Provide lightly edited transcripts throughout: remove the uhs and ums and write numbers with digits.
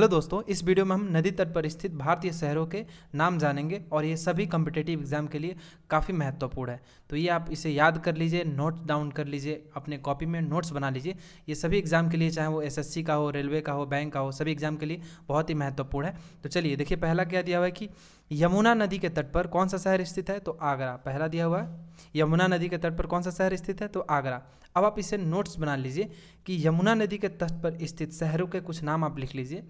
Hello दोस्तों, इस video में हम नदी तट पर स्थित भारतीय शहरों के नाम जानेंगे और ये सभी कॉम्पिटिटिव एग्जाम के लिए काफ़ी महत्वपूर्ण है। तो ये आप इसे याद कर लीजिए, नोट डाउन कर लीजिए, अपने कॉपी में नोट्स बना लीजिए। ये सभी एग्जाम के लिए, चाहे वो एसएससी का हो, रेलवे का हो, बैंक का हो, सभी एग्जाम के लिए बहुत ही महत्वपूर्ण है। तो चलिए देखिए, पहला क्या दिया हुआ है कि यमुना नदी के तट पर कौन सा शहर स्थित है, तो आगरा पहला दिया हुआ है। यमुना नदी के तट पर कौन सा शहर स्थित है, तो आगरा। अब आप इसे नोट्स बना लीजिए कि यमुना नदी के तट पर स्थित शहरों के कुछ नाम आप लिख लीजिए।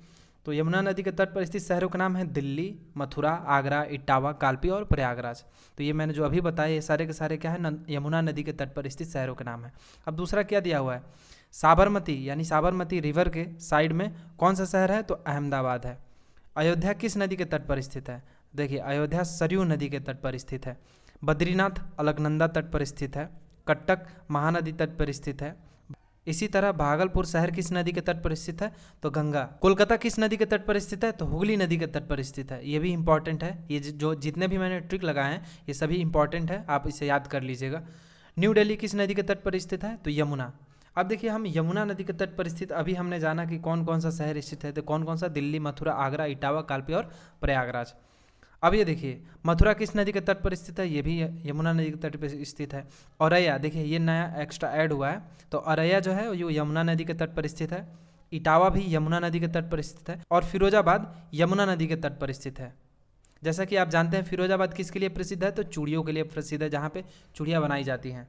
तो यमुना नदी के तट पर स्थित शहरों का नाम है दिल्ली, मथुरा, आगरा, इटावा, कालपी और प्रयागराज। तो ये मैंने जो अभी बताया, ये सारे के सारे क्या है, यमुना नदी के तट पर स्थित शहरों के नाम है। अब दूसरा क्या दिया हुआ है, साबरमती यानी साबरमती रिवर के साइड में कौन सा शहर है, तो अहमदाबाद है। अयोध्या किस नदी के तट पर स्थित है, देखिए अयोध्या सरयू नदी के तट पर स्थित है। बद्रीनाथ अलकनंदा तट पर स्थित है। कटक महानदी तट पर स्थित है। इसी तरह भागलपुर शहर किस नदी के तट पर स्थित है, तो गंगा। कोलकाता किस नदी के तट पर स्थित है, तो हुगली नदी के तट पर स्थित है। ये भी इंपॉर्टेंट है, ये जो जितने भी मैंने ट्रिक लगाए हैं ये सभी इंपॉर्टेंट है, आप इसे याद कर लीजिएगा। न्यू दिल्ली किस नदी के तट पर स्थित है, तो यमुना। अब देखिए, हम यमुना नदी के तट पर स्थित अभी हमने जाना कि कौन कौन सा शहर स्थित है, तो कौन कौन सा, दिल्ली, मथुरा, आगरा, इटावा, कालपी और प्रयागराज। अब ये देखिए, मथुरा किस नदी के तट पर स्थित है, ये भी यमुना नदी के तट पर स्थित है। औरैया, देखिए ये नया एक्स्ट्रा ऐड हुआ है, तो औरैया जो है ये यमुना नदी के तट पर स्थित है। इटावा भी यमुना नदी के तट पर स्थित है। और फिरोजाबाद यमुना नदी के तट पर स्थित है। जैसा कि आप जानते हैं फिरोजाबाद किसके लिए प्रसिद्ध है, तो चूड़ियों के लिए प्रसिद्ध है, जहाँ पे चूड़ियाँ बनाई जाती हैं।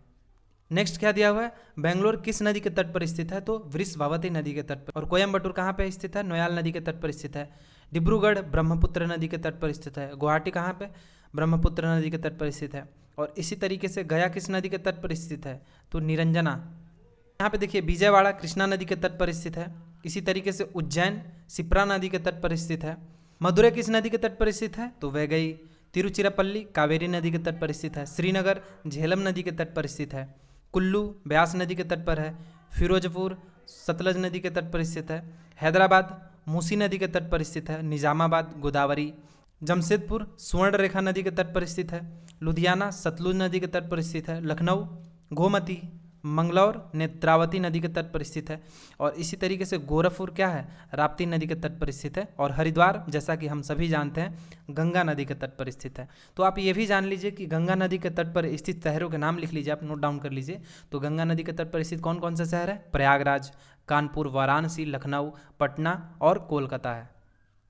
नेक्स्ट क्या दिया हुआ है, बेंगलोर किस नदी के तट पर स्थित है, तो वृषभावती नदी के तट पर। और कोयम्बटूर कहाँ पे स्थित है, नोयाल नदी के तट पर स्थित है। डिब्रूगढ़ ब्रह्मपुत्र नदी के तट पर स्थित है। गुवाहाटी कहाँ पे, ब्रह्मपुत्र नदी के तट पर स्थित है। और इसी तरीके से गया किस नदी के तट पर स्थित है, तो निरंजना। यहाँ पे देखिए, विजयवाड़ा कृष्णा नदी के तट पर स्थित है। इसी तरीके से उज्जैन शिप्रा नदी के तट पर स्थित है। मदुरै किस नदी के तट पर स्थित है, तो वैगई। तिरुचिरापल्ली कावेरी नदी के तट पर स्थित है। श्रीनगर झेलम नदी के तट पर स्थित है। कुल्लू ब्यास नदी के तट पर है। फिरोजपुर सतलज नदी के तट पर स्थित है। हैदराबाद मूसी नदी के तट पर स्थित है। निजामाबाद गोदावरी। जमशेदपुर स्वर्ण रेखा नदी के तट पर स्थित है। लुधियाना सतलुज नदी के तट पर स्थित है। लखनऊ गोमती, मंगलौर नेत्रावती नदी के तट पर स्थित है। और इसी तरीके से गोरखपुर क्या है, राप्ती नदी के तट पर स्थित है। और हरिद्वार, जैसा कि हम सभी जानते हैं, गंगा नदी के तट पर स्थित है। तो आप ये भी जान लीजिए कि गंगा नदी के तट पर स्थित शहरों के नाम लिख लीजिए, आप नोट डाउन कर लीजिए। तो गंगा नदी के तट पर स्थित कौन कौन सा शहर है, प्रयागराज, कानपुर, वाराणसी, लखनऊ, पटना और कोलकाता है।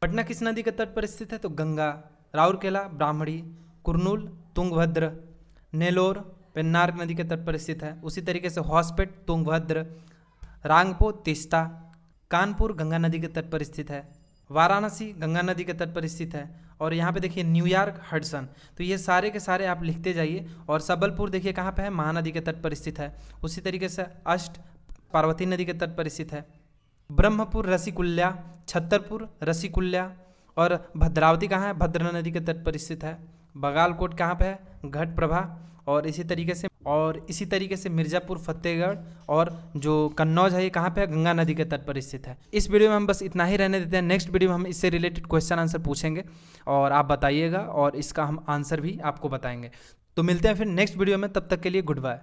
पटना किस नदी के तट पर स्थित है, तो गंगा। राउरकेला ब्राह्मणी, कुर्नूल तुंगभद्र, नेलोर पेन्नार नदी के तट पर स्थित है। उसी तरीके से हॉस्पेट तुंगभद्र, रांगपो तीस्ता। कानपुर गंगा नदी के तट पर स्थित है। वाराणसी गंगा नदी के तट पर स्थित है। और यहाँ पे देखिए न्यूयॉर्क हडसन। तो ये सारे के सारे आप लिखते जाइए। और सबलपुर देखिए कहाँ पे है, महानदी के तट पर स्थित है। उसी तरीके से अष्ट पार्वती नदी के तट पर स्थित है। ब्रह्मपुर रसिकुल्या, छतरपुर रसिकुल्या। और भद्रावती कहाँ है, भद्रा नदी के तट पर स्थित है। बगालकोट कहाँ पे है, घटप्रभा। और इसी तरीके से मिर्ज़ापुर फतेहगढ़ और जो कन्नौज है ये कहाँ पे है, गंगा नदी के तट पर स्थित है। इस वीडियो में हम बस इतना ही रहने देते हैं। नेक्स्ट वीडियो में हम इससे रिलेटेड क्वेश्चन आंसर पूछेंगे और आप बताइएगा और इसका हम आंसर भी आपको बताएंगे। तो मिलते हैं फिर नेक्स्ट वीडियो में, तब तक के लिए गुड बाय।